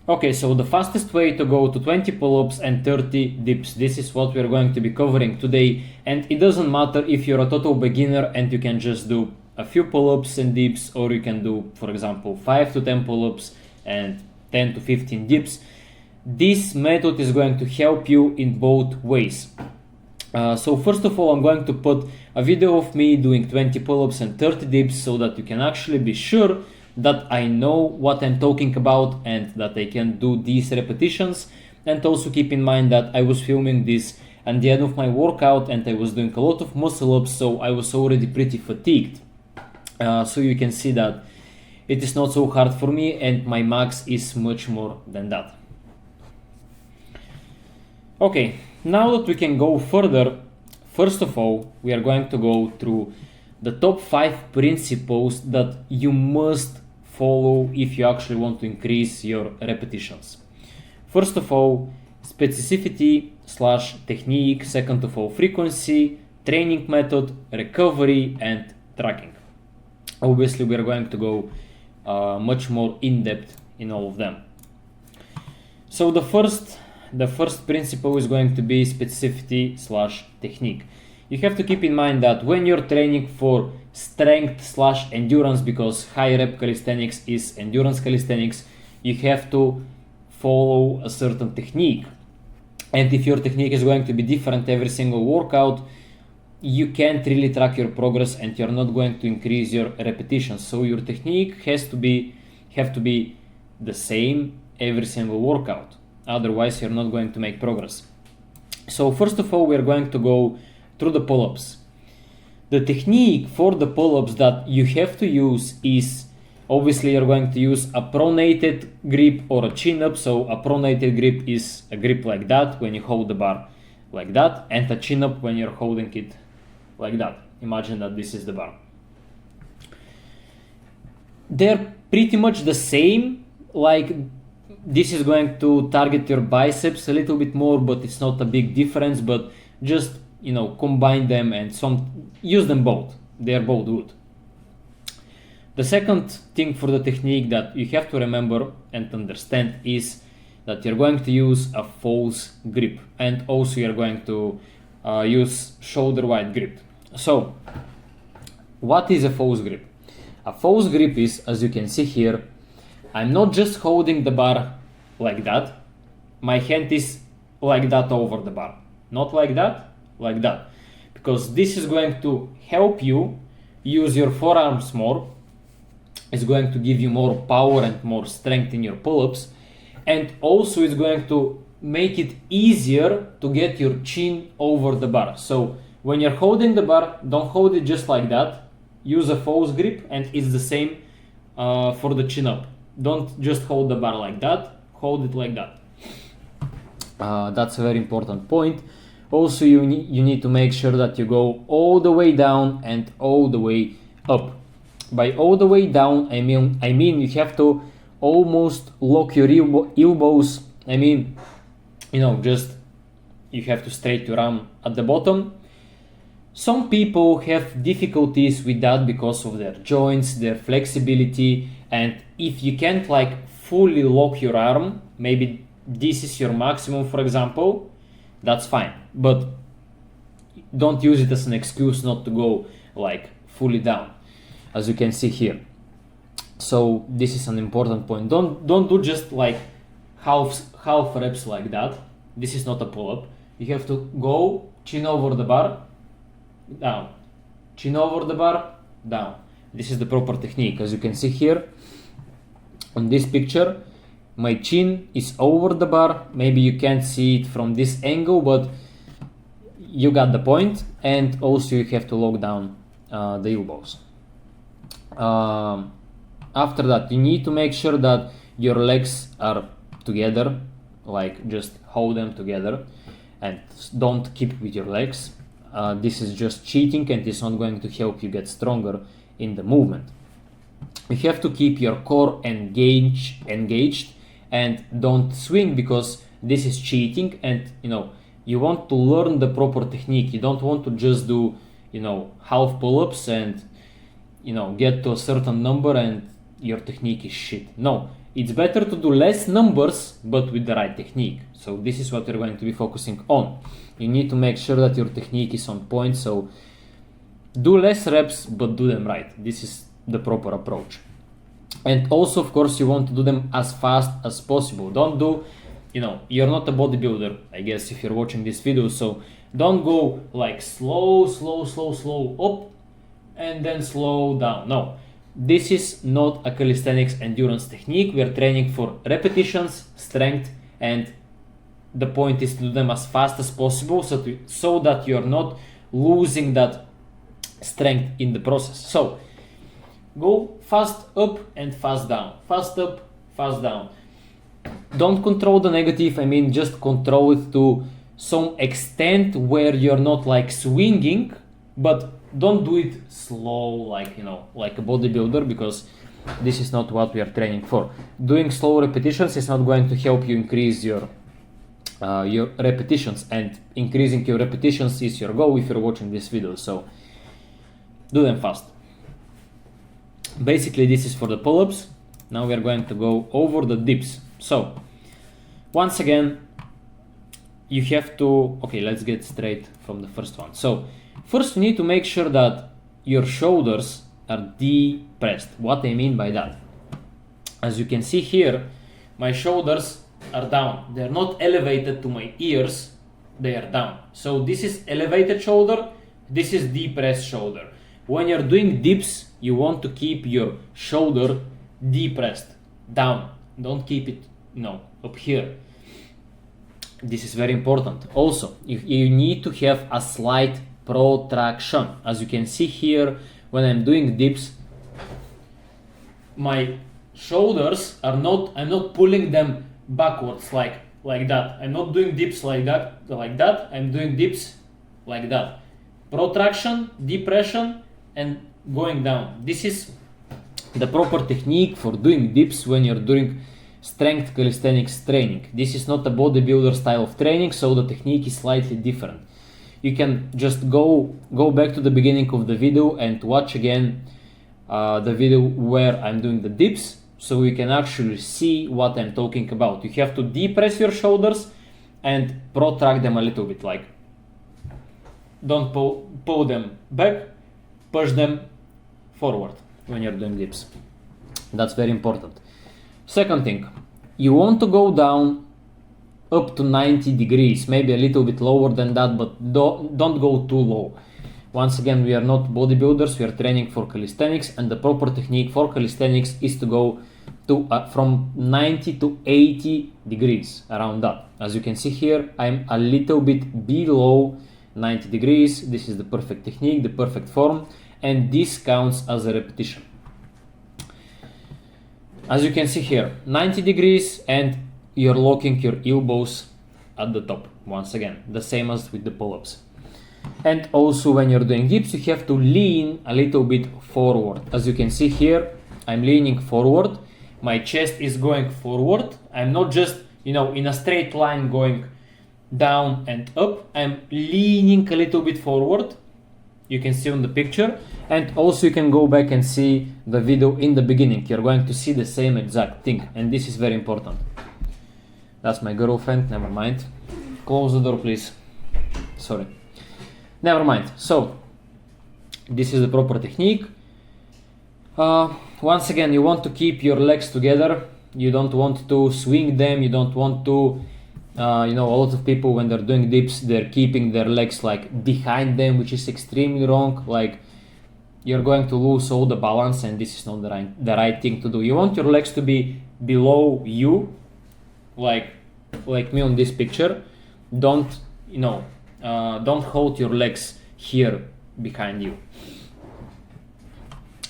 Okay, so the fastest way to go to 20 pull-ups and 30 dips. This is what we're going to be covering today. And it doesn't matter if you're a total beginner and you can just do a few pull-ups and dips, or you can do, for example, 5 to 10 pull-ups and 10 to 15 dips. This method is going to help you in both ways. So first of all, I'm going to put a video of me doing 20 pull-ups and 30 dips so that you can actually be sure that I know what I'm talking about and that I can do these repetitions. And also keep in mind that I was filming this at the end of my workout and I was doing a lot of muscle ups, so I was already pretty fatigued. So you can see that it is not so hard for me and my max is much more than that. Okay, now that we can go further, first of all, we are going to go through the top 5 principles that you must follow if you actually want to increase your repetitions. First of all, specificity / technique. Second of all, frequency, training method, recovery, and tracking. Obviously, we are going to go much more in depth in all of them. So the first principle is going to be specificity / technique. You have to keep in mind that when you're training for strength / endurance, because high rep calisthenics is endurance calisthenics, you have to follow a certain technique. And if your technique is going to be different every single workout, you can't really track your progress and you're not going to increase your repetitions. So your technique have to be the same every single workout. Otherwise, you're not going to make progress. So first of all, we're going to go through the pull-ups. The technique for the pull-ups that you have to use is, obviously you're going to use a pronated grip or a chin-up. So a pronated grip is a grip like that when you hold the bar like that, and a chin-up when you're holding it like that. Imagine that this is the bar. They're pretty much the same, like this is going to target your biceps a little bit more, but it's not a big difference. But just, combine them and use them both. They're both good. The second thing for the technique that you have to remember and understand is that you're going to use a false grip, and also you're going to use shoulder wide grip. So what is a false grip? A false grip is, as you can see here, I'm not just holding the bar like that. My hand is like that over the bar. Not like that, like that. Because this is going to help you use your forearms more. It's going to give you more power and more strength in your pull-ups. And also it's going to make it easier to get your chin over the bar. So when you're holding the bar, don't hold it just like that. Use a false grip, and it's the same for the chin up. Don't just hold the bar like that, hold it like that. That's a very important point. Also, you need to make sure that you go all the way down and all the way up. By all the way down, I mean you have to almost lock your elbows. Just you have to straight your arm at the bottom. Some people have difficulties with that because of their joints, their flexibility, and if you can't fully lock your arm, maybe this is your maximum, for example, that's fine. But don't use it as an excuse not to go fully down, as you can see here. So this is an important point. Don't do just half reps like that. This is not a pull-up. You have to go chin over the bar, down, chin over the bar, down. This is the proper technique. As you can see here on this picture, my chin is over the bar. Maybe you can't see it from this angle, but you got the point. And also you have to lock down the elbows. After that, you need to make sure that your legs are together, just hold them together and don't keep with your legs. This is just cheating and it's not going to help you get stronger in the movement. You have to keep your core engaged and don't swing, because this is cheating, and you want to learn the proper technique. You don't want to just do half pull-ups and get to a certain number and your technique is shit. No, it's better to do less numbers but with the right technique. So this is what we're going to be focusing on. You need to make sure that your technique is on point, so do less reps but do them right. This is the proper approach. And also, of course, you want to do them as fast as possible. Don't do, you're not a bodybuilder, I guess, if you're watching this video, so don't go like slow up and then slow down. No, this is not a calisthenics endurance technique. We are training for repetitions, strength, and the point is to do them as fast as possible so that you're not losing that strength in the process. So go fast up and fast down, fast up, fast down. Don't control the negative, just control it to some extent where you're not like swinging, but don't do it slow like a bodybuilder, because this is not what we are training for. Doing slow repetitions is not going to help you increase your repetitions, and increasing your repetitions is your goal if you're watching this video, so do them fast. Basically, this is for the pull-ups. Now we are going to go over the dips. So once again, you have to, let's get straight from the first one. So first you need to make sure that your shoulders are depressed. What I mean by that, as you can see here, my shoulders are down. They're not elevated to my ears, they are down. So this is elevated shoulder, this is depressed shoulder. When you're doing dips, you want to keep your shoulder depressed, down. Don't keep it, up here. This is very important. Also, you need to have a slight protraction. As you can see here, when I'm doing dips, my shoulders are not, I'm not pulling them backwards like that. I'm not doing dips like that. I'm doing dips like that. Protraction, depression, and going down. This is the proper technique for doing dips when you're doing strength calisthenics training. This is not a bodybuilder style of training, so the technique is slightly different. You can just go back to the beginning of the video and watch again the video where I'm doing the dips, so you can actually see what I'm talking about. You have to depress your shoulders and protract them a little bit, like don't pull them back, push them forward when you're doing dips. That's very important. Second thing, you want to go down up to 90 degrees, maybe a little bit lower than that, but don't go too low. Once again, we are not bodybuilders, we are training for calisthenics, and the proper technique for calisthenics is to go to from 90 to 80 degrees, around that. As you can see here, I'm a little bit below 90 degrees. This is the perfect technique, the perfect form, and this counts as a repetition. As you can see here, 90 degrees, and you're locking your elbows at the top. Once again, the same as with the pull-ups. And also when you're doing dips, you have to lean a little bit forward. As you can see here, I'm leaning forward. My chest is going forward. I'm not just, in a straight line going down and up. I'm leaning a little bit forward. You can see on the picture. And also you can go back and see the video in the beginning. You're going to see the same exact thing. And this is very important. That's my girlfriend, never mind. Close the door, please. Sorry. Never mind. So, this is the proper technique. Once again, you want to keep your legs together. You don't want to swing them. You don't want to, a lot of people when they're doing dips, they're keeping their legs like behind them, which is extremely wrong. Like, you're going to lose all the balance, and this is not the right thing to do. You want your legs to be below you, like me on this picture. Don't hold your legs here behind you.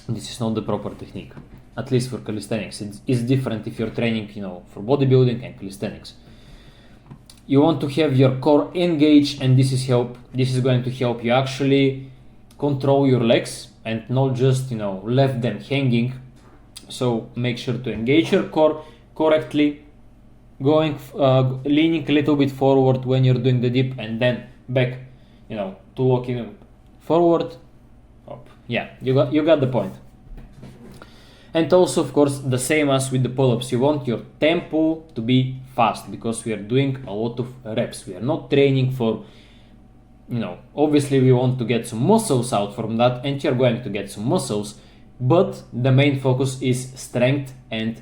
This is not the proper technique, at least for calisthenics. It's different if you're training, for bodybuilding and calisthenics. You want to have your core engaged, and this is going to help you actually control your legs and not just, left them hanging. So make sure to engage your core correctly, leaning a little bit forward when you're doing the dip, and then back, to locking forward, up. Yeah, you got the point. And also, of course, the same as with the pull-ups, you want your tempo to be fast because we are doing a lot of reps. We are not training for, obviously we want to get some muscles out from that, and you're going to get some muscles, but the main focus is strength and,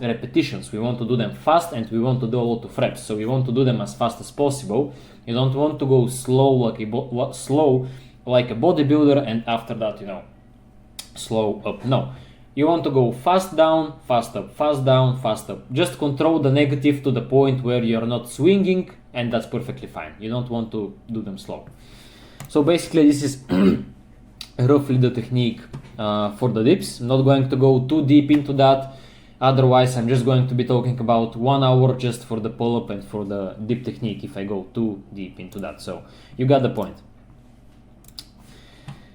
repetitions. We want to do them fast and we want to do a lot of reps. So we want to do them as fast as possible. You don't want to go slow like a bodybuilder and after that, slow up. No. You want to go fast down, fast up, fast down, fast up. Just control the negative to the point where you're not swinging, and that's perfectly fine. You don't want to do them slow. So basically this is roughly the technique for the dips. I'm not going to go too deep into that. Otherwise, I'm just going to be talking about 1 hour just for the pull-up and for the dip technique if I go too deep into that. So you got the point.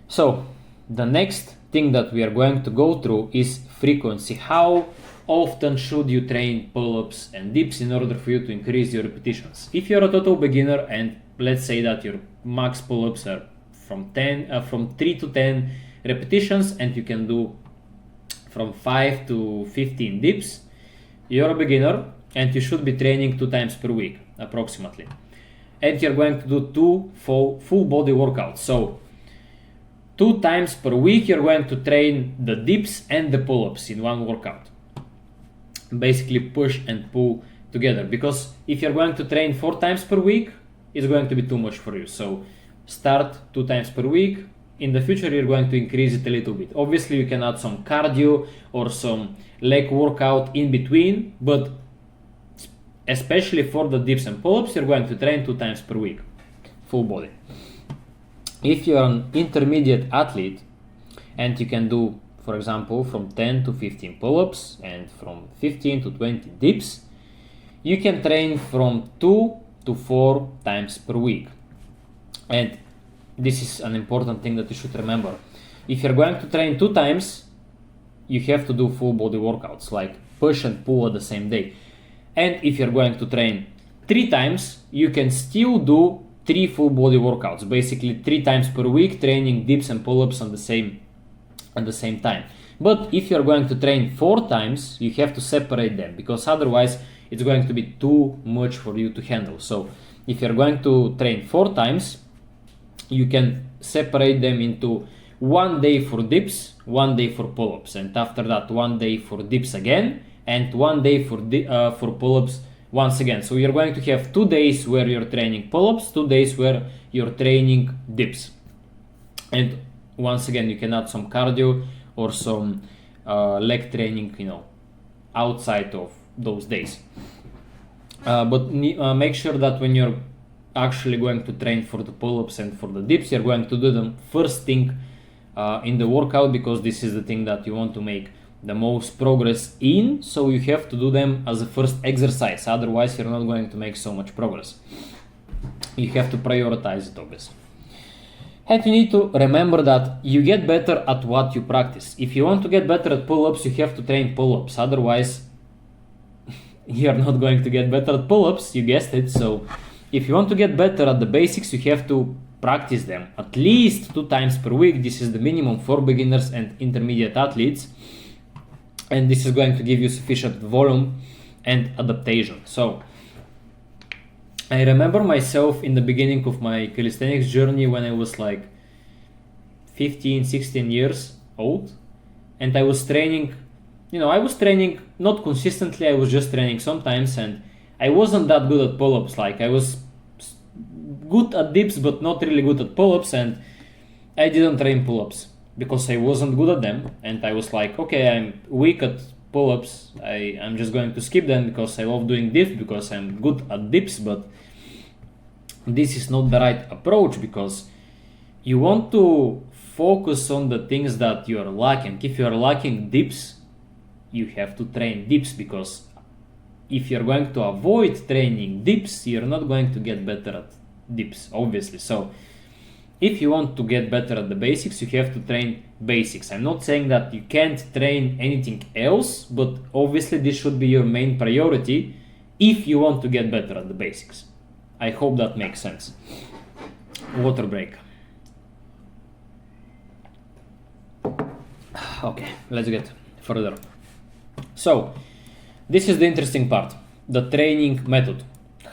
So the next thing that we are going to go through is frequency. How often should you train pull-ups and dips in order for you to increase your repetitions? If you're a total beginner and let's say that your max pull-ups are from 3 to 10 repetitions and you can do from 5 to 15 dips, you're a beginner and you should be training 2 times per week approximately, and you're going to do 2 full body workouts. So 2 times per week you're going to train the dips and the pull-ups in one workout, basically push and pull together, because if you're going to train 4 times per week it's going to be too much for you. So start 2 times per week. In the future you're going to increase it a little bit. Obviously you can add some cardio or some leg workout in between, but especially for the dips and pull-ups you're going to train 2 times per week, full body. If you're an intermediate athlete and you can do, for example, from 10 to 15 pull-ups and from 15 to 20 dips, you can train from 2 to 4 times per week. And this is an important thing that you should remember. If you're going to train 2 times, you have to do full body workouts like push and pull at the same day. And if you're going to train 3 times, you can still do 3 full body workouts, basically 3 times per week, training dips and pull-ups at the same time. But if you're going to train 4 times, you have to separate them, because otherwise it's going to be too much for you to handle. So if you're going to train 4 times, you can separate them into 1 day for dips, 1 day for pull-ups, and after that 1 day for dips again, and 1 day for pull-ups once again. So you're going to have 2 days where you're training pull-ups, 2 days where you're training dips. And once again, you can add some cardio or some leg training, outside of those days. But make sure that when you're actually going to train for the pull-ups and for the dips, you're going to do them first thing in the workout, because this is the thing that you want to make the most progress in, so you have to do them as a first exercise, otherwise you're not going to make so much progress. You have to prioritize it, obviously. And you need to remember that you get better at what you practice. If you want to get better at pull-ups, you have to train pull-ups, otherwise you're not going to get better at pull-ups, you guessed it. So if you want to get better at the basics, you have to practice them at least 2 times per week. This is the minimum for beginners and intermediate athletes. And this is going to give you sufficient volume and adaptation. So I remember myself in the beginning of my calisthenics journey when I was like 15, 16 years old, and I was training, I was training not consistently, I was just training sometimes, and I wasn't that good at pull-ups. Like I was good at dips but not really good at pull-ups, and I didn't train pull-ups because I wasn't good at them, and I was like, okay, I'm weak at pull-ups, I'm just going to skip them because I love doing dips, because I'm good at dips. But this is not the right approach, because you want to focus on the things that you are lacking. If you are lacking dips, you have to train dips, because if you're going to avoid training dips, you're not going to get better at dips, obviously. So if you want to get better at the basics, you have to train basics. I'm not saying that you can't train anything else, but obviously this should be your main priority if you want to get better at the basics. I hope that makes sense. Water break. Okay, let's get further. So this is the interesting part, the training method,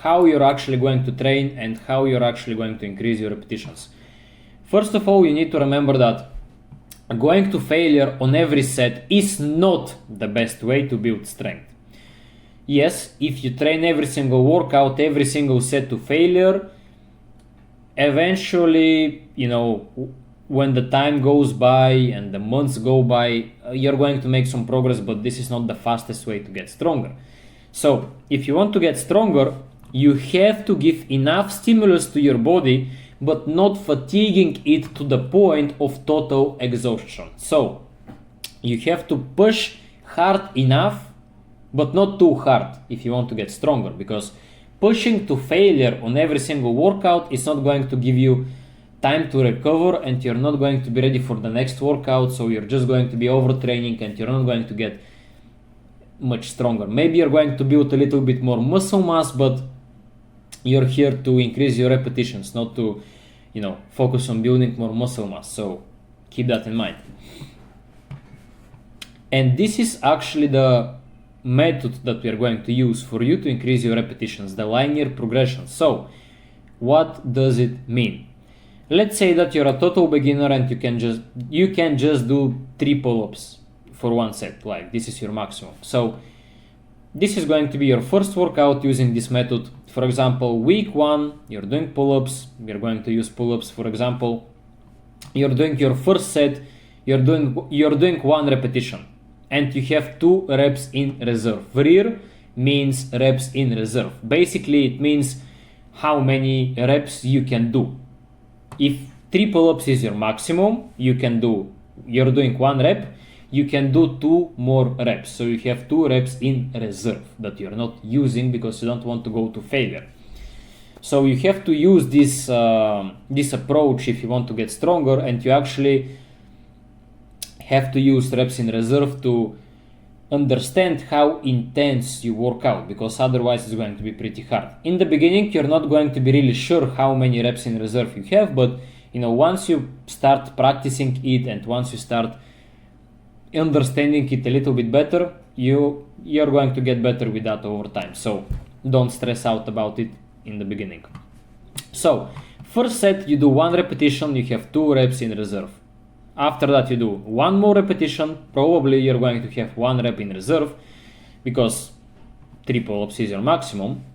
how you're actually going to train and how you're actually going to increase your repetitions. First of all, you need to remember that going to failure on every set is not the best way to build strength. Yes, if you train every single workout, every single set to failure, eventually, when the time goes by and the months go by, you're going to make some progress, but this is not the fastest way to get stronger. So if you want to get stronger, you have to give enough stimulus to your body, but not fatiguing it to the point of total exhaustion. So you have to push hard enough, but not too hard if you want to get stronger, because pushing to failure on every single workout is not going to give you time to recover, and you're not going to be ready for the next workout, so you're just going to be overtraining and you're not going to get much stronger. Maybe you're going to build a little bit more muscle mass, but you're here to increase your repetitions, not to focus on building more muscle mass. So keep that in mind. And this is actually the method that we are going to use for you to increase your repetitions, the linear progression. So what does it mean? Let's say that you're a total beginner and you can just do 3 pull-ups for one set, like this is your maximum. So this is going to be your first workout using this method. For example, week 1, you're doing pull-ups. We're going to use pull-ups. For example, you're doing your first set, you're doing 1 repetition, and you have 2 reps in reserve. RIR means reps in reserve. Basically, it means how many reps you can do. If 3 pull-ups is your maximum, you're doing 1 rep, you can do 2 more reps. So you have 2 reps in reserve that you're not using because you don't want to go to failure. So you have to use this approach if you want to get stronger, and you actually have to use reps in reserve to understand how intense you work out, because otherwise it's going to be pretty hard. In the beginning, you're not going to be really sure how many reps in reserve you have, but once you start practicing it and once you start understanding it a little bit better, you're going to get better with that over time. So don't stress out about it in the beginning. So first set, you do 1 repetition, you have 2 reps in reserve. After that, you do 1 more repetition, probably you're going to have 1 rep in reserve because 3 pull-ups is your maximum.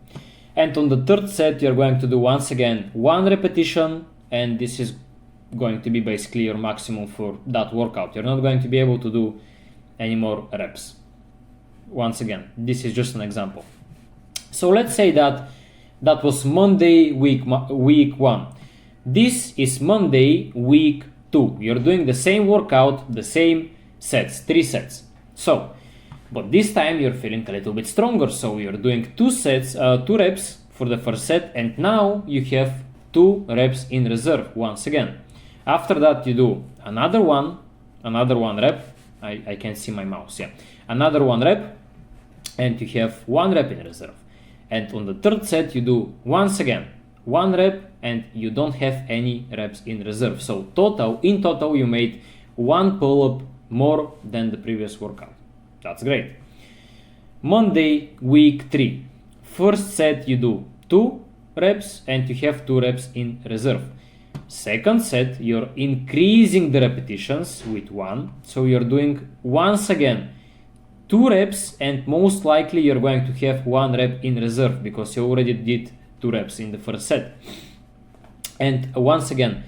And on the third set, you're going to do once again 1 repetition, and this is going to be basically your maximum for that workout. You're not going to be able to do any more reps. Once again, this is just an example. So let's say that was Monday, week 1. This is Monday, week 2. You're doing the same workout, the same sets, 3 sets. So, but this time you're feeling a little bit stronger. So you're doing 2 reps for the first set, and now you have 2 reps in reserve once again. After that, you do another one rep. I can't see my mouse. Yeah, another 1 rep, and you have 1 rep in reserve. And on the third set, you do once again 1 rep, and you don't have any reps in reserve. So in total, you made 1 pull-up more than the previous workout. That's great. Monday, week 3. First set, you do 2 reps, and you have 2 reps in reserve. Second set, you're increasing the repetitions with 1. So you're doing once again 2 reps, and most likely you're going to have 1 rep in reserve because you already did 2 reps in the first set. And once again,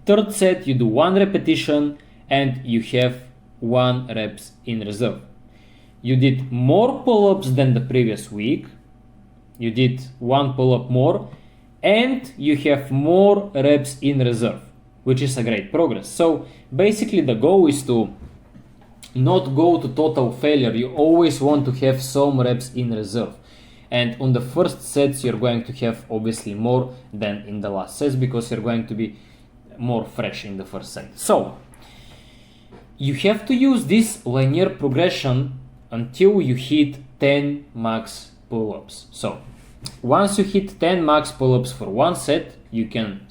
third set, you do 1 repetition and you have 1 reps in reserve. You did more pull-ups than the previous week. You did 1 pull-up more, and you have more reps in reserve, which is a great progress. So basically the goal is to not go to total failure. You always want to have some reps in reserve. And on the first sets, you're going to have obviously more than in the last sets because you're going to be more fresh in the first set. So you have to use this linear progression until you hit 10 max pull-ups. So once you hit 10 max pull-ups for one set, you can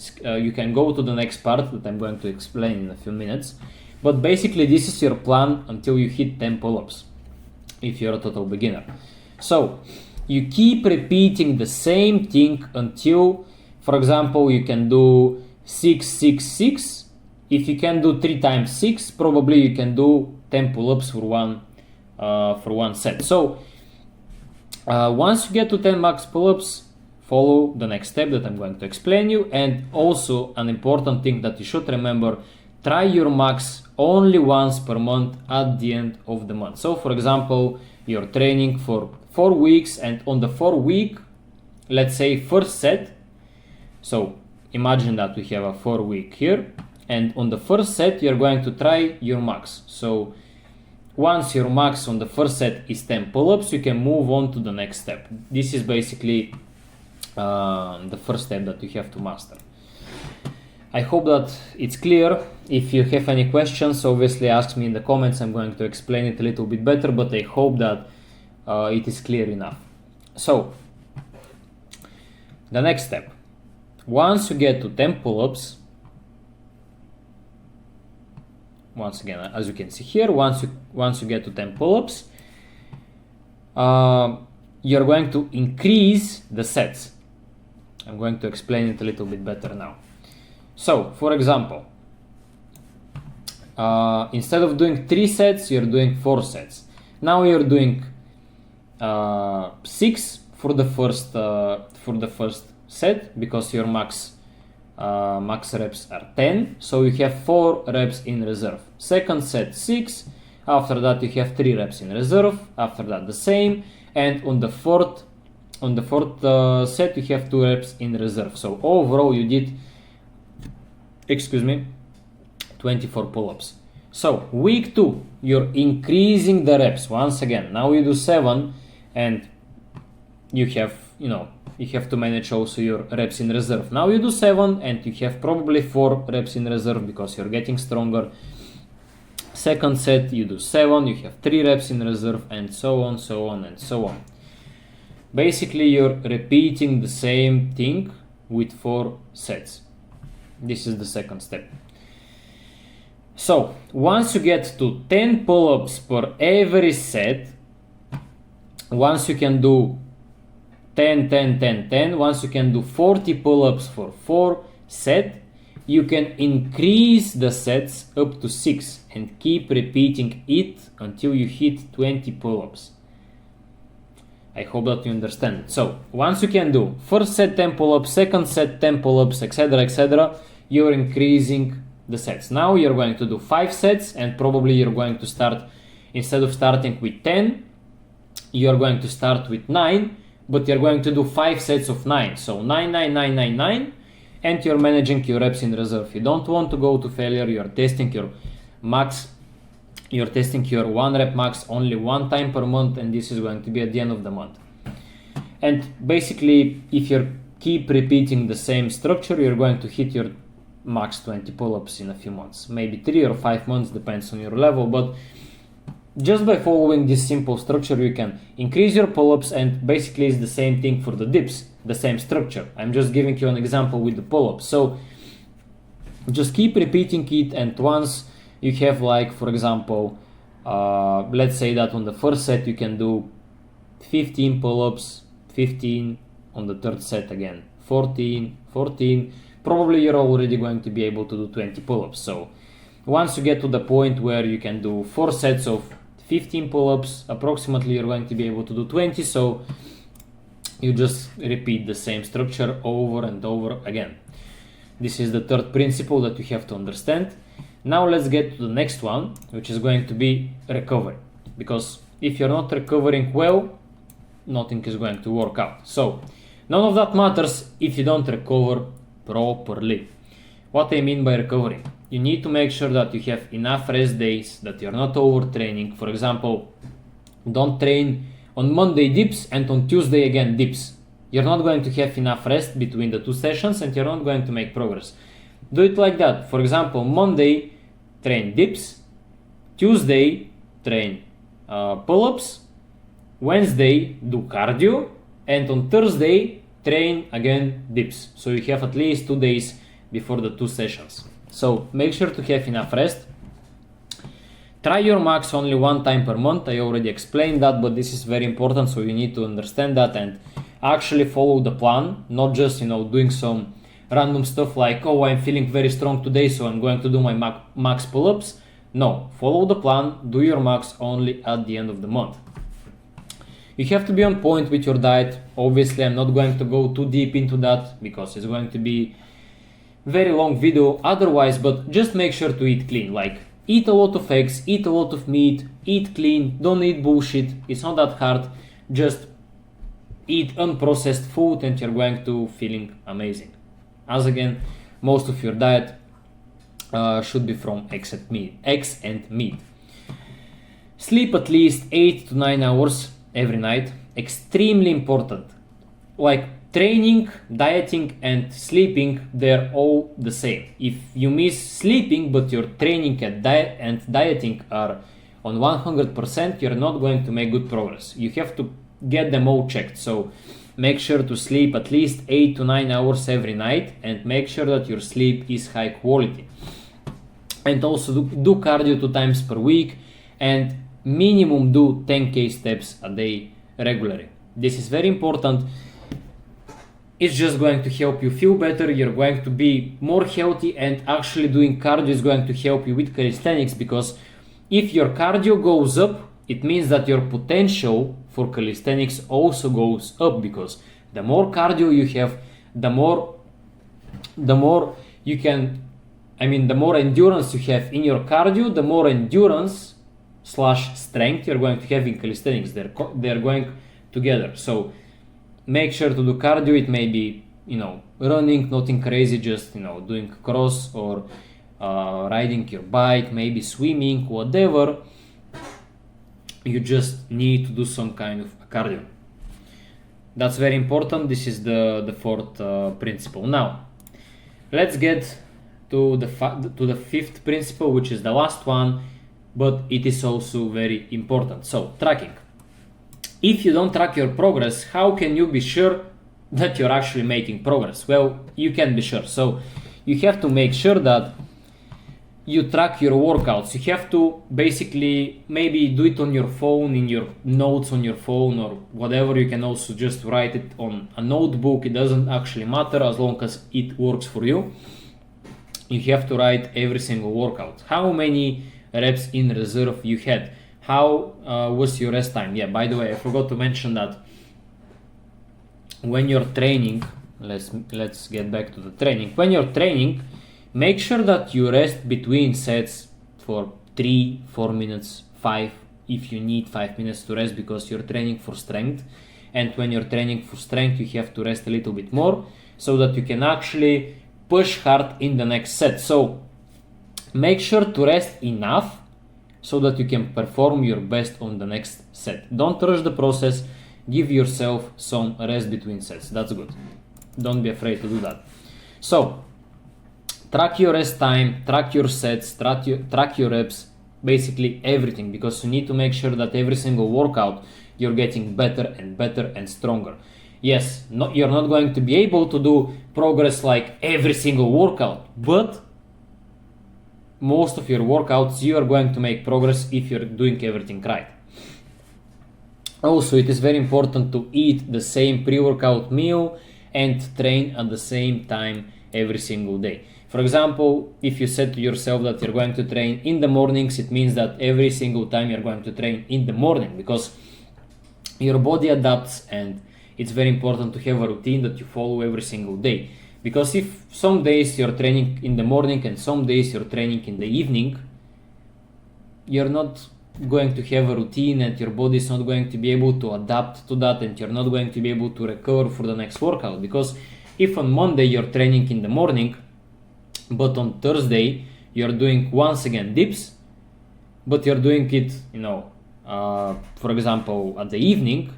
go to the next part that I'm going to explain in a few minutes. But basically this is your plan until you hit 10 pull-ups, if you're a total beginner. So you keep repeating the same thing until, for example, you can do 6, 6, 6. If you can do 3 times 6, probably you can do 10 pull-ups for one set. So once you get to 10 max pull-ups, follow the next step that I'm going to explain you. And also an important thing that you should remember, try your max only once per month at the end of the month. So for example, you're training for 4 weeks, and on the 4 week, let's say first set, so imagine that we have a 4 week here, and on the first set you're going to try your max. So once your max on the first set is 10 pull-ups, you can move on to the next step. This is basically the first step that you have to master. I hope that it's clear. If you have any questions, obviously ask me in the comments. I'm going to explain it a little bit better, but I hope that it is clear enough. So the next step, once you get to 10 pull-ups, once again, as you can see here, once you get to 10 pull-ups, you're going to increase the sets. I'm going to explain it a little bit better now. So, for example, instead of doing 3 sets, you're doing 4 sets. Now you're doing 6 for the first set, because your max reps are 10, so you have 4 reps in reserve. Second set 6, after that you have 3 reps in reserve, after that the same, and on the fourth set you have 2 reps in reserve. So overall you did, 24 pull-ups. So week 2, you're increasing the reps once again. Now you do 7, and you have to manage also your reps in reserve. Now you do 7, and you have probably 4 reps in reserve because you're getting stronger. Second set you do 7, you have 3 reps in reserve, and so on, so on, and so on. Basically you're repeating the same thing with 4 sets. This is the second step. So once you get to 10 pull-ups per every set, once you can do 10, 10, 10, 10, once you can do 40 pull-ups for 4 sets, you can increase the sets up to 6 and keep repeating it until you hit 20 pull-ups. I hope that you understand. So once you can do first set 10 pull-ups, second set 10 pull-ups, etc., etc., you're increasing the sets. Now you're going to do 5 sets, and probably you're going to start, instead of starting with 10, you're going to start with 9, but you're going to do 5 sets of 9. So 9, 9, 9, 9, 9, and you're managing your reps in reserve. You don't want to go to failure. You're testing your max. You're testing your 1 rep max only 1 time per month, and this is going to be at the end of the month. And basically, if you keep repeating the same structure, you're going to hit your max 20 pull-ups in a few months, maybe 3 or 5 months, depends on your level. But just by following this simple structure, you can increase your pull-ups, and basically it's the same thing for the dips, the same structure. I'm just giving you an example with the pull-ups. So just keep repeating it, and once you have, like, for example, let's say that on the first set you can do 15 pull-ups, 15 on the third set again, 14, 14, probably you're already going to be able to do 20 pull-ups. So once you get to the point where you can do 4 sets of 15 pull-ups, approximately you're going to be able to do 20. So you just repeat the same structure over and over again. This is the third principle that you have to understand. Now let's get to the next one, which is going to be recovery. Because if you're not recovering well, nothing is going to work out. So none of that matters if you don't recover properly. What I mean by recovery, you need to make sure that you have enough rest days, that you're not overtraining. For example, don't train on Monday dips and on Tuesday again dips. You're not going to have enough rest between the 2 sessions, and you're not going to make progress. Do it like that. For example, Monday train dips, Tuesday train pull-ups, Wednesday do cardio, and on Thursday train again dips. So you have at least 2 days before the 2 sessions. So make sure to have enough rest. Try your max only one time per month. I already explained that, but this is very important, so you need to understand that and actually follow the plan, not just, doing some random stuff like, oh, I'm feeling very strong today, so I'm going to do my max pull-ups. No, follow the plan, do your max only at the end of the month. You have to be on point with your diet. Obviously, I'm not going to go too deep into that because it's going to be very long video otherwise, but just make sure to eat clean. Like, eat a lot of eggs, eat a lot of meat, eat clean, don't eat bullshit. It's not that hard. Just eat unprocessed food and you're going to feeling amazing. As again, most of your diet should be from eggs and meat. Sleep at least 8 to 9 hours every night. Extremely important. Like training, dieting and sleeping, they're all the same. If you miss sleeping but your training and dieting are on 100%, you're not going to make good progress. You have to get them all checked. So make sure to sleep at least 8 to 9 hours every night and make sure that your sleep is high quality. And also do cardio 2 times per week and minimum do 10k steps a day regularly. This is very important. It's just going to help you feel better, you're going to be more healthy, and actually doing cardio is going to help you with calisthenics, because if your cardio goes up, it means that your potential for calisthenics also goes up, because the more cardio you have, the more you can, the more endurance you have in your cardio, the more endurance / strength you're going to have in calisthenics. They're going together. So make sure to do cardio. It may be, running, nothing crazy, just, doing cross or riding your bike, maybe swimming, whatever. You just need to do some kind of cardio. That's very important. This is the fourth principle. Now, let's get to the fifth principle, which is the last one, but it is also very important. So, tracking. If you don't track your progress, how can you be sure that you're actually making progress? Well, you can be sure. So, you have to make sure that you track your workouts. You have to basically maybe do it on your phone, in your notes on your phone or whatever. You can also just write it on a notebook. It doesn't actually matter as long as it works for you. You have to write every single workout. How many reps in reserve you had? How was your rest time? Yeah, by the way, I forgot to mention that when you're training, let's get back to the training. When you're training, make sure that you rest between sets for 3-4 minutes, 5 if you need 5 minutes to rest, because you're training for strength. And when you're training for strength, you have to rest a little bit more so that you can actually push hard in the next set. So make sure to rest enough so that you can perform your best on the next set. Don't rush the process. Give yourself some rest between sets. That's good. Don't be afraid to do that. So track your rest time, track your sets, track your reps, basically everything, because you need to make sure that every single workout you're getting better and better and stronger. Yes, you're not going to be able to do progress like every single workout, but most of your workouts you are going to make progress if you're doing everything right. Also, it is very important to eat the same pre-workout meal and train at the same time every single day. For example, if you said to yourself that you're going to train in the mornings, it means that every single time you're going to train in the morning, because your body adapts, and it's very important to have a routine that you follow every single day. Because if some days you're training in the morning and some days you're training in the evening, you're not going to have a routine and your body is not going to be able to adapt to that, and you're not going to be able to recover for the next workout. Because if on Monday you're training in the morning, but on Thursday you're doing once again dips, but you're doing it, for example, at the evening,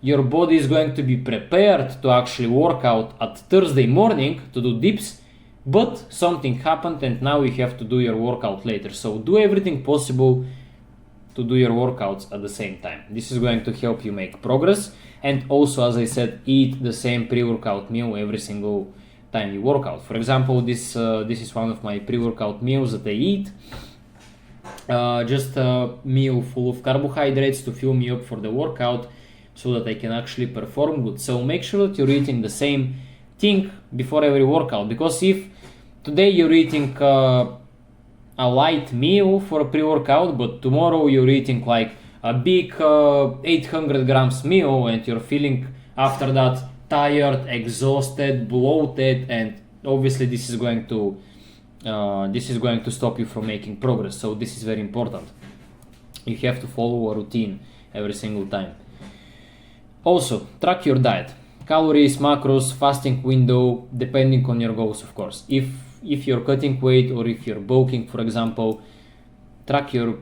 your body is going to be prepared to actually work out at Thursday morning to do dips, but something happened and now you have to do your workout later. So do everything possible to do your workouts at the same time. This is going to help you make progress. And also, as I said, eat the same pre-workout meal every single time you work out. For example, this is one of my pre-workout meals that I eat. just a meal full of carbohydrates to fill me up for the workout so that I can actually perform good. So make sure that you're eating the same thing before every workout, because if today you're eating a light meal for a pre-workout, but tomorrow you're eating like a big 800 grams meal and you're feeling after that tired, exhausted, bloated, and obviously this is going to stop you from making progress. So this is very important. You have to follow a routine every single time. Also, track your diet. Calories, macros, fasting window, depending on your goals, of course. If you're cutting weight or if you're bulking, for example, track your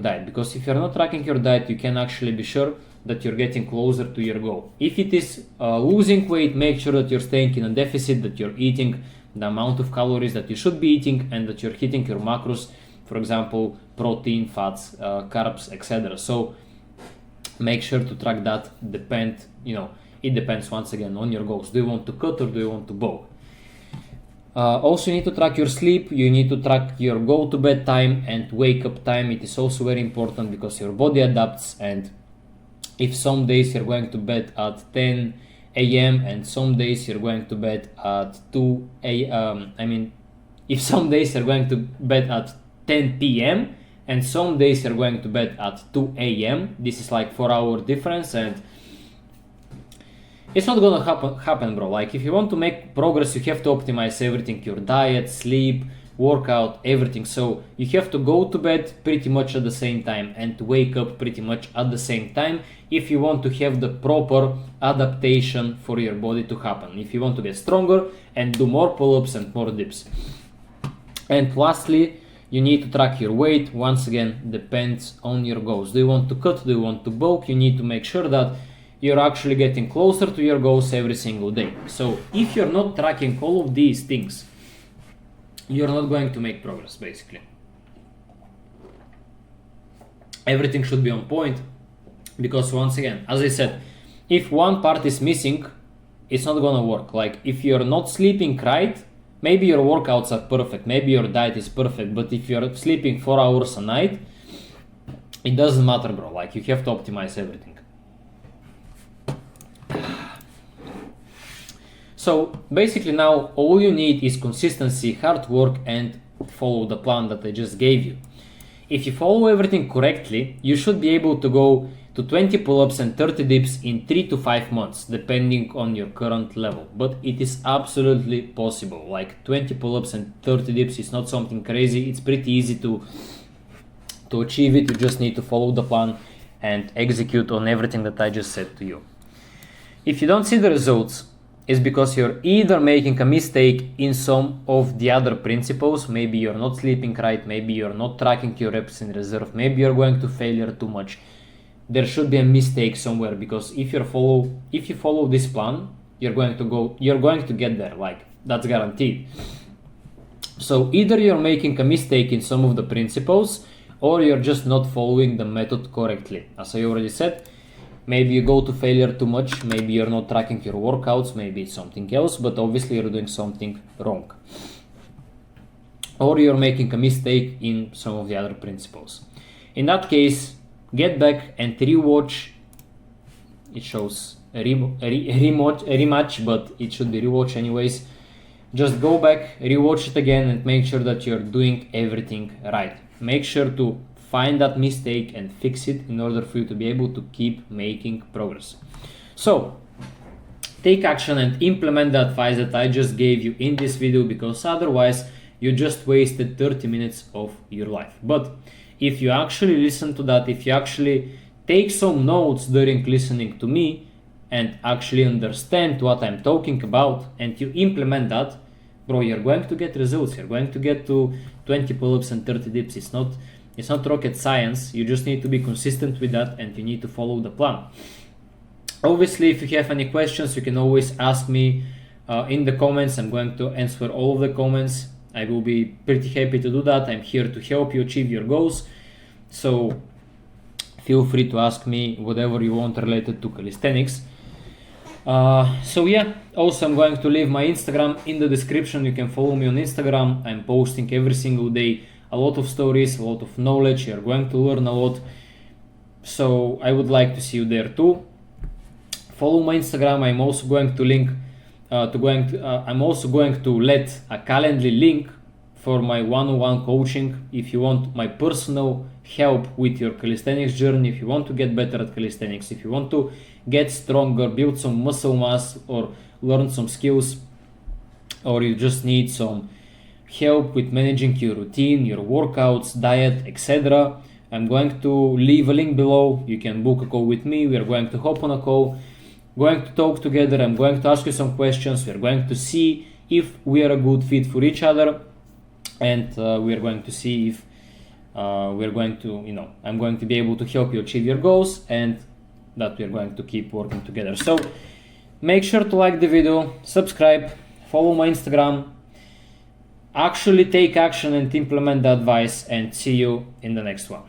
diet, because if you're not tracking your diet, you can actually be sure that you're getting closer to your goal. If it is losing weight, make sure that you're staying in a deficit, that you're eating the amount of calories that you should be eating, and that you're hitting your macros, for example, protein, fats, carbs, etc. So make sure to track that. It depends once again on your goals. Do you want to cut or do you want to bulk? Also, you need to track your sleep. You need to track your go to bed time and wake up time. It is also very important because your body adapts, and if some days you're going to bed at 10 a.m. and some days you're going to bed at 2 a.m. If some days you're going to bed at 10 p.m. and some days you're going to bed at 2 a.m. This is like 4-hour difference, and it's not gonna happen, bro. Like, if you want to make progress, you have to optimize everything: your diet, sleep, workout, everything. So you have to go to bed pretty much at the same time and to wake up pretty much at the same time if you want to have the proper adaptation for your body to happen. If you want to get stronger and do more pull-ups and more dips. And lastly, you need to track your weight. Once again, depends on your goals. Do you want to cut? Do you want to bulk? You need to make sure that you're actually getting closer to your goals every single day. So if you're not tracking all of these things, you're not going to make progress, basically. Everything should be on point, because once again, as I said, if one part is missing, it's not gonna work. Like, if you're not sleeping right, maybe your workouts are perfect, maybe your diet is perfect, but if you're sleeping 4 hours a night, it doesn't matter, bro. Like, you have to optimize everything. So basically now all you need is consistency, hard work, and follow the plan that I just gave you. If you follow everything correctly, you should be able to go to 20 pull-ups and 30 dips in 3 to 5 months, depending on your current level. But it is absolutely possible. Like, 20 pull-ups and 30 dips is not something crazy. It's pretty easy to achieve it. You just need to follow the plan and execute on everything that I just said to you. If you don't see the results, it's because you're either making a mistake in some of the other principles. Maybe you're not sleeping right, maybe you're not tracking your reps in reserve, maybe you're going to failure too much. There should be a mistake somewhere, because if you follow this plan, you're going to get there, like, that's guaranteed. So either you're making a mistake in some of the principles, or you're just not following the method correctly. As I already said, maybe you go to failure too much, maybe you're not tracking your workouts, maybe it's something else, but obviously you're doing something wrong. Or you're making a mistake in some of the other principles. In that case, get back and rewatch. It shows a rematch, but it should be rewatch anyways. Just go back, rewatch it again, and make sure that you're doing everything right. Make sure to find that mistake and fix it in order for you to be able to keep making progress. So take action and implement the advice that I just gave you in this video, because otherwise you just wasted 30 minutes of your life. But if you actually listen to that, if you actually take some notes during listening to me and actually understand what I'm talking about, and you implement that, bro, you're going to get results. You're going to get to 20 pull-ups and 30 dips. It's not rocket science. You just need to be consistent with that, and you need to follow the plan. Obviously, if you have any questions, you can always ask me in the comments. I'm going to answer all of the comments. I will be pretty happy to do that. I'm here to help you achieve your goals. So feel free to ask me whatever you want related to calisthenics. So yeah, also I'm going to leave my Instagram in the description. You can follow me on Instagram. I'm posting every single day a lot of stories, a lot of knowledge. You're going to learn a lot. So I would like to see you there too. Follow my Instagram. I'm also going to link I'm also going to let a Calendly link for my one-on-one coaching. If you want my personal help with your calisthenics journey, if you want to get better at calisthenics, if you want to get stronger, build some muscle mass, or learn some skills, or you just need some help with managing your routine, your workouts, diet, etc., I'm going to leave a link below. You can book a call with me. We are going to hop on a call, going to talk together. I'm going to ask you some questions. We're going to see if we are a good fit for each other, and we're going to see if I'm going to be able to help you achieve your goals, and that we're going to keep working together. So make sure to like the video, subscribe, follow my Instagram, actually take action and implement the advice, and see you in the next one.